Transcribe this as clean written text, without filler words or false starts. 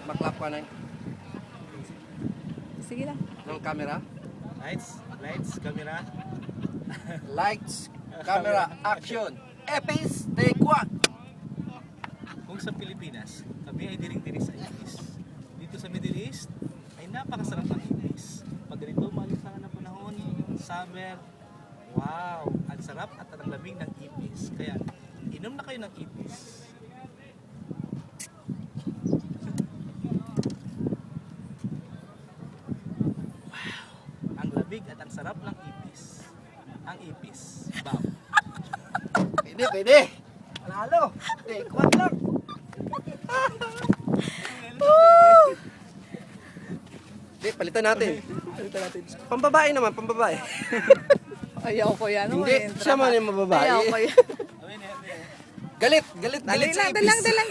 Maklap ka na Sige lang. ng camera. Lights, camera. Lights, camera, action. Epis, take one. Kung sa Pilipinas, kami ay diring-diri sa ipis. Dito sa Middle East, ay napakasarap ng ipis. Pag ganito, maalisangan ng panahon, summer, wow, ang sarap at ang lamig ng ipis. Kaya, inom na kayo ng ipis. Wow, ang lamig at ang sarap ng ipis. Ang ipis. Wow. Pwede. Panalo. Take one lang. Hindi, palitan natin. Pambabae naman, pambabae. Ayaw ko yan. Hindi, siya man yung mababae. Ayaw ko yan. Galit Dali sa lang, ipis. dalang.